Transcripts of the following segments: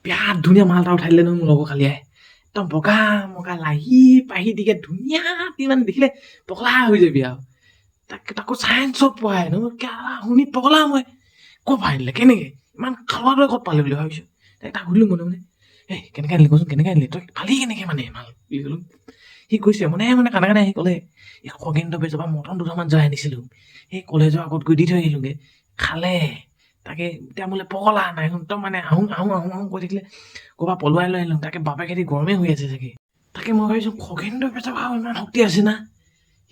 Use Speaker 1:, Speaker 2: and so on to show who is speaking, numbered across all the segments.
Speaker 1: বিৰাট ধুনীয়া মাল এটা উঠাই দিলে নহয় মোৰ লগৰ কালিয়াই একদম বগা মগা লাহি পাহি দিকে ধুনীয়া মানে দেখিলে পগলা হৈ যাবি আৰু তাকো চায়েন্সত পঢ়াই ন শুনি পগলা মই ক'ত পাই আনিলে কেনেকে ইমান খাৱাটোৱে ক'ত পালে বুলি ভাবিছো তাক সুধিলো মনে মনে এই কেনেকে আনিলি কচোন কেনেকে আনিলি তই পালি কেনেকে মানে মাল বুলি ক'লো সি কৈছে মানে কাণে কাণে আহি ক'লে এই খগেন্দ্ৰ বেজৰ পৰা মটন দুটামান যাই আনিছিলো সেই কলেজৰ আগত গৈ দি থৈ আহিলোগে খালে তাকে এতিয়া বোলে পগলা নাই একদম মানে আহোঁ আহোঁ আহোঁ আহোঁ কৈ থাকিলে ক'ৰবাত পলুৱাই লৈ আহিলো তাকে বাপেকেদি গৰমে হৈ আছে চাগে তাকে মই ভাবিছোঁ খগেন্দ্ৰ বেজৰ পৰা ইমান শক্তি আছে না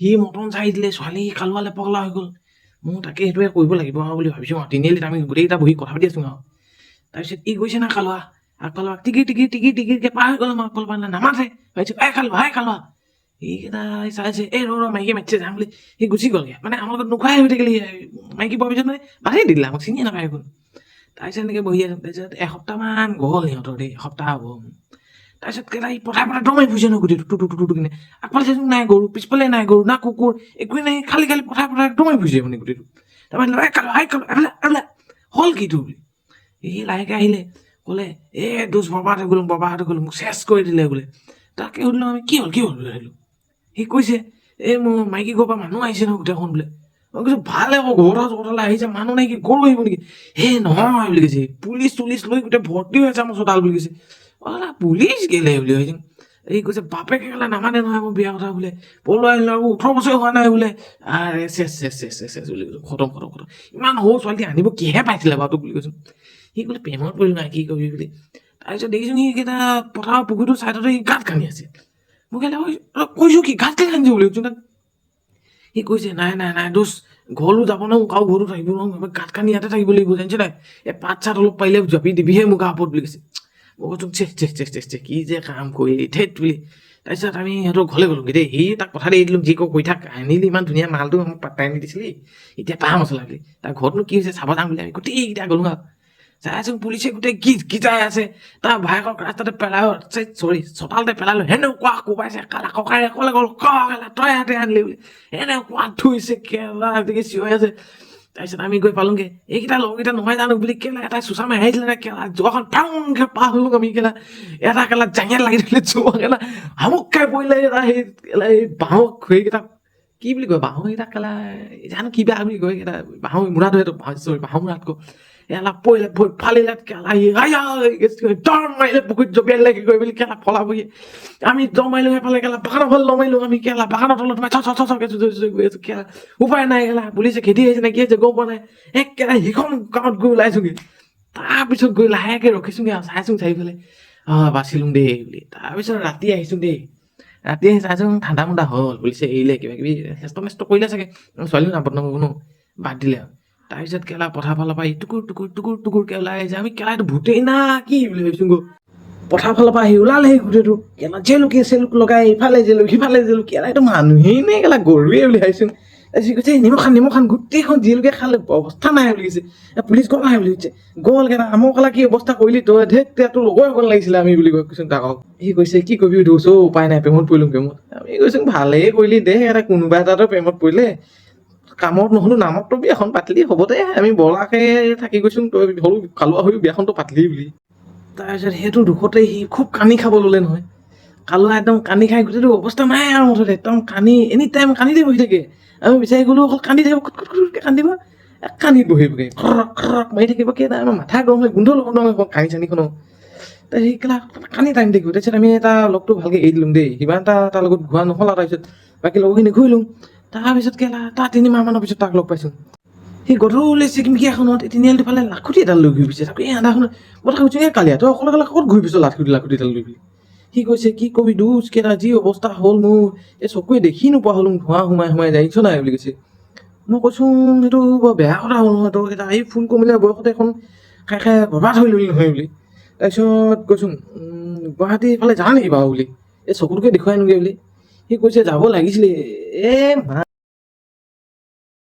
Speaker 1: সি মটন চাই দিলে ছোৱালী খালোৱালে পগলা হৈ গ'ল মোৰ তাকে সেইটোৱে কৰিব লাগিব আৰু বুলি ভাবিছোঁ আৰু তিনিআলিত আমি গোটেইকেইটা বহি কথা পাতি আছোঁ আৰু তাৰপিছত ই গৈছে না খালোৱা আগফালৰ টিকিৰকে পাৰ হৈ গ'ল আমাৰ আগফালৰ পৰা নামাতে ভাবিছোঁ খালোৱা এইকেইটা চাইছে এই ৰ মাইকী মাতিছে যাম বুলি সি গুচি গ'লগে মানে আমাৰ লগত নোখোৱাই হৈ থাকিলে মাইকী পোৱাৰ পিছত মানে বাদেই দিলে আমাক চিনিয়ে নাপায় একো তাৰপিছত এনেকৈ বহি আছোঁ তাৰপিছত এসপ্তাহমান গ'ল সিহঁতৰ দেই এসপ্তাহ হ'ব তাৰপিছত কেলা সি পথাই দম মাৰি ফুৰিছে ন গোটেইটো টুটু কিনে আগফালে চাইছোঁ নাই গৰু পিছফালে নাই গৰু না কুকুৰ একোৱেই নাই খালি পথাই দম মাৰি ফুৰিছে মানে গোটেইটো তাৰপৰা খালো হ'ল কি তোৰ বুলি সি লাহেকৈ আহিলে ক'লে এই দোষ বৰবাদ হৈ গ'ল মোক চেছ কৰি দিলে বোলে তাকে সুধিলোঁ আমি কি হ'ল বুলি সুধিলোঁ সি কৈছে এই মোৰ মাইকী ঘৰৰ পৰা মানুহ আহিছে ন গোটেইখন বোলে মই কৈছোঁ ভালে আকৌ ঘৰলৈ আহিছে মানুহ নাই কি গৰু আহিব নেকি হে নহয় বুলি কৈছে পুলিচ লৈ গোটেই ভৰ্তি হৈ আছে আমাৰ চোতাল বুলি কৈছে পুলিচ কেলে বুলি কৈছে এই কৈছে বাপেকে কেলা নামানে নহয় মোৰ বিয়া কথা বোলে পলুৱাই আনিলে আৰু 18 বছৰ হোৱা নাই বোলে আৰে চেছ বুলি কৈছোঁ খতম ইমান সৰু ছোৱালী আনিব কিহে পাইছিলে বাৰু তোক বুলি কৈছোঁ সি ক'লে প্ৰেমত পৰিলোঁ নাই কি কৰিবি বুলি তাৰপিছত দেখিছোঁ সিকেইটা পথাৰৰ পুখুৰীটোৰ ছাইডতে সি গাঁত খান্দি আছে মোক কৈছোঁ কি গাঁত খান্দিছে বুলি কৈছোঁ তাক সি কৈছে নাই দোষ ঘৰলৈ যাব ন মোক আৰু ঘৰতো থাকিব নহয় গাঁত খান্দি ইয়াতে থাকিব লাগিব জানিছে নাই এই পাত চাত অলপ পাৰিলে জাপি দিবিহে মোক ওপৰত বুলি কৈছে মই কৈছোঁ চে কি যে কাম কৰিলি ধেত বুলি তাৰপিছত আমি সিহঁতৰ ঘৰলৈ গ'লোগৈ দেই সি তাক কথা দি দিলোঁ যি কৈ থাক আনিলি ইমান ধুনীয়া মালটো আমাক পাত্তাই নিদিছিলি এতিয়া পাহ মছলা বুলি তাৰ ঘৰতনো কি হৈছে চাব যাম বুলি আমি গোটেইকেইটা গ'লো আৰু চাইছোঁ পুলিচে গোটেই গীতাই আছে তাৰ ভায়েকক ৰাস্তাতে পেলাই চোতালতে পেলালো সেনেকুৱা কোবাইছে কালা ককাই ক'লে গ'ল তই ইয়াতে আনিলি বুলি এনেকুৱা ধুইছে কেলা চিঞৰি আছে তাৰপিছত আমি গৈ পালোঁগৈ এইকেইটা লগৰকেইটা নহয় জানো বুলি কেলা এটাই চোচা মাৰি আহিছিলে নে কেলা যোৱাখন টাউনকৈ পাৰ হ'লোঁ আমি কেলা এটা কেলা জাঙিয়াত লাগি থাকিলে যোৱা কেলা হামুক খাই পৰিলে এটা সেই কেলা এই বাঁহৰ সেইকেইটা কি বুলি কয় বাঁহৰকেইটা কেলা জানো কি বেয়া বুলি কয় এইকেইটা বাঁহৰ মূৰাটো সেইটো বাঁহৰ মূৰাতকৈ এলা পৰিলে ফালিলে কেলা দম মাৰিলে পুখুৰীত জপিয়াই দিলে কি কৰি বুলি কেলা ফলাবহি আমি দম মাৰিলোঁ সেইফালে কেলা বাগানৰ ফালে দম মাৰিলোঁ আমি কেলা বাগানৰ তলত চকে গৈ আছোঁ কেলা উপায় নাই কেলা পুলিচে খেদি আহিছে নে কি হৈছে গম পোৱা নাই কেলা সিখন গাঁৱত গৈ ওলাইছোঁগৈ তাৰপিছত গৈ লাহেকৈ ৰখিছোঁগৈ আৰু চাইছোঁ চাৰিফালে বাচিলোঁ দেই বুলি তাৰপিছত ৰাতি আহিছোঁ দেই ৰাতি আহি চাইছোঁ ঠাণ্ডা মুণ্ডা হ'ল পুলিচে এৰিলে কিবা কিবি হেষ্ট কৰিলে চাগে ছোৱালীও নাপদ কোনো বাদ দিলে আৰু তাৰপিছত কেলা পথাৰ ফালৰ পৰা টুকুৰকৈ ওলাই আহিছে আমি কেলা এইটো ভূতেই না কি বুলি ভাবিছোঁ গৈ পথাৰ ফালৰ পৰা আহি ওলালে সেই গোটেইটো কেলা চেলুক লগাই ইফালে জেলুক সিফালে জেলুক কেলা এইটো মানুহেই নে কেলা গৰুৱে বুলি ভাবিছোঁ তাৰপিছত কৈছে নিমখ খান গোটেইখন জেলুকে খালে অৱস্থা নাই বুলি কৈছে পুলিচ গ'ল নাই বুলি কৈছে গ'ল কেলা আমাৰ কেলা কি অৱস্থা কৰিলি তই তোৰ লগৰ অকণ লাগিছিলে আমি বুলি কৈছোঁ তাক সি কৈছে কি কৰিবি ধৰিছোঁ উপায় নাই প্ৰেমত পৰিলোঁ আমি কৈছোঁ ভালেই কৰিলি দে এটা কোনোবা এটাতো প্ৰেমত পৰিলে কামত নহ'লো নামত তই বিয়াখন পাতিলি হ'ব দে আমি বলাকে থাকি গৈছোঁ তই হ'লো কালুৱা হৈ বিয়াখনতো পাতিলি বুলি তাৰপিছত সেইটো দুখতে সি খুব কান্দি খাব ল'লে নহয় কালুৱা একদম কান্দি খাই গোটেইটো অৱস্থা নাই আৰু মুঠতে একদম কান্দি এনি টাইম কান্দিতে বহি থাকে আমি বিচাৰি গ'লো অকল কান্দি থাকিব খুটকৈ কান্দিব কান্দিত বহিবগৈ খৰক মাৰি থাকিব কেইটা আমাৰ মাথা গৰম হৈ গোন্ধ ল'ব নহয় কান্দি চান্দিখনো তাৰ সেই কেলা কান্দি টাইম থাকিব তাৰপিছত আমি এটা লগটো ভালকৈ এৰি দিলোঁ দেই সিমান এটা তাৰ লগত ঘূৰা নহ'ল আৰু তাৰপিছত বাকী লগৰখিনি ঘূৰিলোঁ তাৰপিছত কেলা তাৰ 3 মাহমানৰ পিছত তাক লগ পাইছোঁ সি গধূলি চিকিমিকি এখনত তিনিআলিটোৰ ফালে লাখুটি এডাল লৈ ঘূৰি ফুৰিছে তাকে এই আন্ধাৰখনত কথা কৈছোঁ কালিয়া তই অকলে ক'ত ঘূৰি ফুৰিছ লাখুটি এডাল লৈ বুলি সি কৈছে কি কবি দুচ কেইটা যি অৱস্থা হ'ল মোৰ এই চকুৱে দেখি নোপোৱা হ'লোঁ ধোঁৱা সোমাই যাইছ নাই বুলি কৈছে মই কৈছোঁ সেইটো বৰ বেয়া কথা হ'ল নহয় তই এটা এই ফোন কমিলে বয়সতে এখন খাই বৰবাদ হৈ ল'লি নহয় বুলি তাৰপিছত কৈছোঁ গুৱাহাটী এইফালে যা নেকি বাৰু বুলি এই চকুটোকে দেখুৱাই আনোগৈ বুলি সি কৈছে যাব লাগিছিলে মা